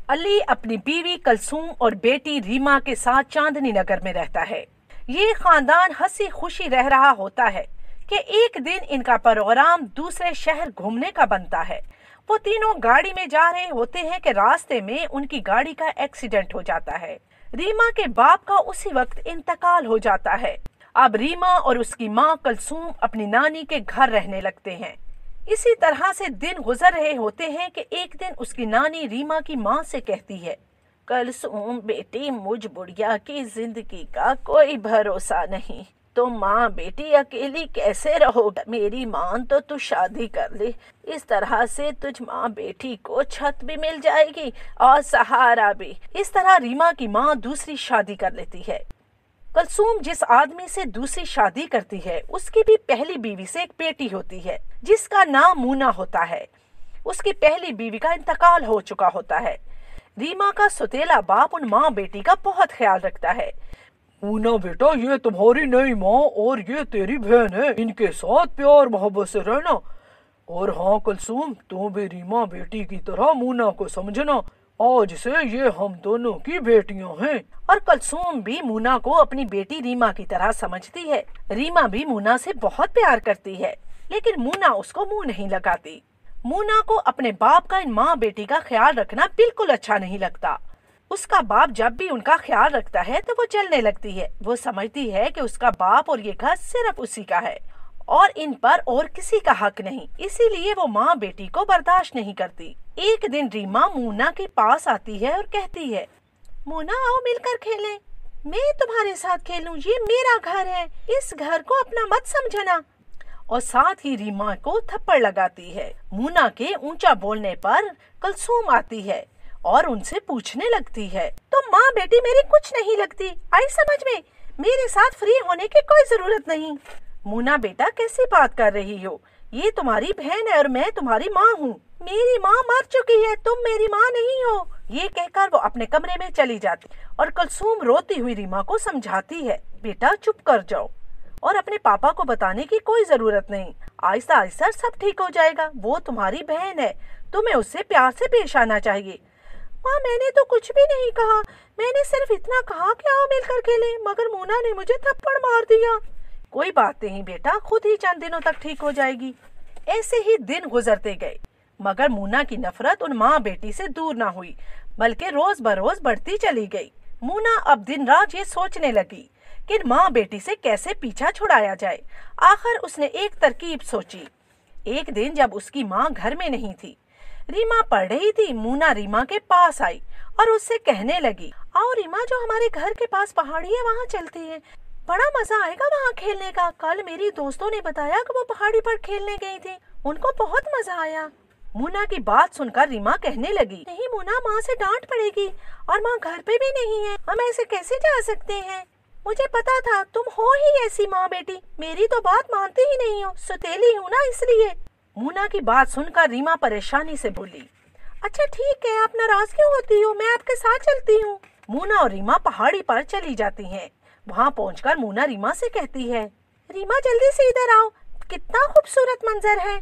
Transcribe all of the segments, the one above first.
अली अपनी बीवी कलसूम और बेटी रीमा के साथ चांदनी नगर में रहता है। ये खानदान हंसी खुशी रह रहा होता है कि एक दिन इनका प्रोग्राम दूसरे शहर घूमने का बनता है। वो तीनों गाड़ी में जा रहे होते हैं कि रास्ते में उनकी गाड़ी का एक्सीडेंट हो जाता है। रीमा के बाप का उसी वक्त इंतकाल हो जाता है। अब रीमा और उसकी माँ कलसूम अपनी नानी के घर रहने लगते हैं। इसी तरह से दिन गुजर रहे होते हैं कि एक दिन उसकी नानी रीमा की माँ से कहती है, कलसूम बेटी, मुझ बुढ़िया की जिंदगी का कोई भरोसा नहीं। तुम माँ बेटी अकेली कैसे रहोगे? मेरी माँ तो तू शादी कर ले, इस तरह से तुझ माँ बेटी को छत भी मिल जाएगी और सहारा भी। इस तरह रीमा की माँ दूसरी शादी कर लेती है। कलसूम जिस आदमी से दूसरी शादी करती है उसकी भी पहली बीवी से एक बेटी होती है जिसका नाम मूना होता है। उसकी पहली बीवी का इंतकाल हो चुका होता है। रीमा का सौतेला बाप उन माँ बेटी का बहुत ख्याल रखता है। मूना बेटा, ये तुम्हारी नई माँ और ये तेरी बहन है, इनके साथ प्यार मोहब्बत से रहना। और हाँ कलसूम, तुम भी रीमा बेटी की तरह मूना को समझना। आज से ये हम दोनों की बेटियां हैं। और कलसूम भी मूना को अपनी बेटी रीमा की तरह समझती है। रीमा भी मूना से बहुत प्यार करती है, लेकिन मूना उसको मुंह नहीं लगाती। मूना को अपने बाप का इन माँ बेटी का ख्याल रखना बिल्कुल अच्छा नहीं लगता। उसका बाप जब भी उनका ख्याल रखता है तो वो जलने लगती है। वो समझती है कि उसका बाप और ये घर सिर्फ उसी का है और इन पर और किसी का हक नहीं, इसीलिए वो माँ बेटी को बर्दाश्त नहीं करती। एक दिन रीमा मूना के पास आती है और कहती है, मूना आओ मिलकर खेलें। मैं तुम्हारे साथ खेलूं, ये मेरा घर है, इस घर को अपना मत समझना। और साथ ही रीमा को थप्पड़ लगाती है। मूना के ऊंचा बोलने पर कलसूम आती है और उनसे पूछने लगती है, तुम माँ बेटी मेरी कुछ नहीं लगती, आई समझ में? मेरे साथ फ्री होने की कोई जरूरत नहीं। मूना बेटा, कैसी बात कर रही हो? ये तुम्हारी बहन है और मैं तुम्हारी माँ हूँ। मेरी माँ मर चुकी है, तुम मेरी माँ नहीं हो। ये कहकर वो अपने कमरे में चली जाती और कलसूम रोती हुई रीमा को समझाती है, बेटा चुप कर जाओ और अपने पापा को बताने की कोई जरूरत नहीं। आहिस्ता आहिस्ता सब ठीक हो जाएगा। वो तुम्हारी बहन है, तुम्हें उससे प्यार से पेश आना चाहिए। माँ, मैंने तो कुछ भी नहीं कहा, मैंने सिर्फ इतना कहा कि आओ मिलकर खेलें, मगर मूना ने मुझे थप्पड़ मार दिया। कोई बात नहीं बेटा, खुद ही चंद दिनों तक ठीक हो जाएगी। ऐसे ही दिन गुजरते गए, मगर मूना की नफरत उन माँ बेटी से दूर ना हुई, बल्कि रोज बरोज बढ़ती चली गई। मूना अब दिन रात ये सोचने लगी कि माँ बेटी से कैसे पीछा छुड़ाया जाए। आखिर उसने एक तरकीब सोची। एक दिन जब उसकी माँ घर में नहीं थी, रीमा पढ़ रही थी। मूना रीमा के पास आई और उससे कहने लगी, आओ रीमा, जो हमारे घर के पास पहाड़ी है वहाँ चलते हैं, बड़ा मजा आएगा वहाँ खेलने का। कल मेरी दोस्तों ने बताया कि वो पहाड़ी पर खेलने गई थी, उनको बहुत मजा आया। मूना की बात सुनकर रीमा कहने लगी, नहीं मूना, माँ से डांट पड़ेगी और माँ घर पे भी नहीं है, हम ऐसे कैसे जा सकते हैं? मुझे पता था तुम हो ही ऐसी माँ बेटी, मेरी तो बात मानती ही नहीं हो, सौतेली हूँ ना इसलिए। मूना की बात सुनकर रीमा परेशानी से बोली, अच्छा ठीक है, आप नाराज क्यों होती हो, मैं आपके साथ चलती हूँ। मूना और रीमा पहाड़ी पर चली जाती हैं। वहाँ पहुंचकर मूना रीमा से कहती है, रीमा जल्दी से इधर आओ, कितना खूबसूरत मंजर है।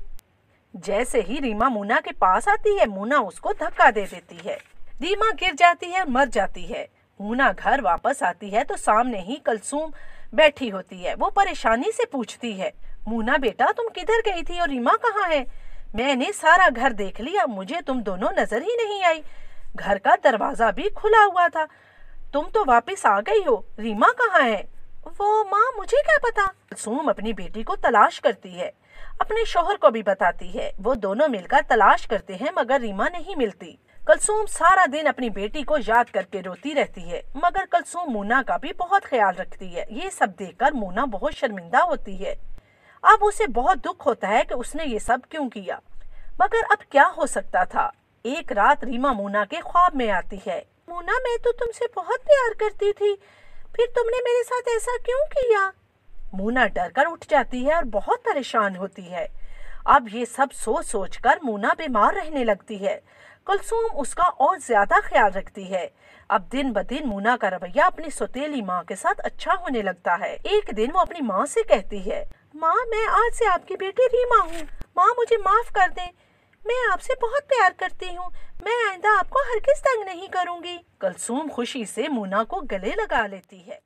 जैसे ही रीमा मूना के पास आती है, मूना उसको धक्का दे देती है। रीमा गिर जाती है और मर जाती है। मूना घर वापस आती है तो सामने ही कलसूम बैठी होती है। वो परेशानी से पूछती है, मूना बेटा, तुम किधर गई थी और रीमा कहाँ है? मैंने सारा घर देख लिया, मुझे तुम दोनों नजर ही नहीं आई। घर का दरवाजा भी खुला हुआ था, तुम तो वापस आ गई हो, रीमा कहाँ है? वो माँ, मुझे क्या पता। कलसूम अपनी बेटी को तलाश करती है, अपने शोहर को भी बताती है। वो दोनों मिलकर तलाश करते हैं, मगर रीमा नहीं मिलती। कलसूम सारा दिन अपनी बेटी को याद करके रोती रहती है, मगर कलसूम मूना का भी बहुत ख्याल रखती है। ये सब देखकर मूना बहुत शर्मिंदा होती है। अब उसे बहुत दुख होता है कि उसने ये सब क्यों किया, मगर अब क्या हो सकता था। एक रात रीमा मूना के ख्वाब में आती है। मूना, मैं तो तुमसे बहुत प्यार करती थी, फिर तुमने मेरे साथ ऐसा क्यों किया? मूना डरकर उठ जाती है और बहुत परेशान होती है। अब ये सब सोच सोच कर मूना बीमार रहने लगती है। कलसूम उसका और ज्यादा ख्याल रखती है। अब दिन ब दिन मूना का रवैया अपनी सौतेली माँ के साथ अच्छा होने लगता है। एक दिन वो अपनी माँ से कहती है, माँ, मैं आज से आपकी बेटी रीमा हूँ, माँ मुझे माफ कर दे, मैं आपसे बहुत प्यार करती हूँ, मैं आइंदा आपको हरगिज तंग नहीं करूंगी। कुलसूम खुशी से मोना को गले लगा लेती है।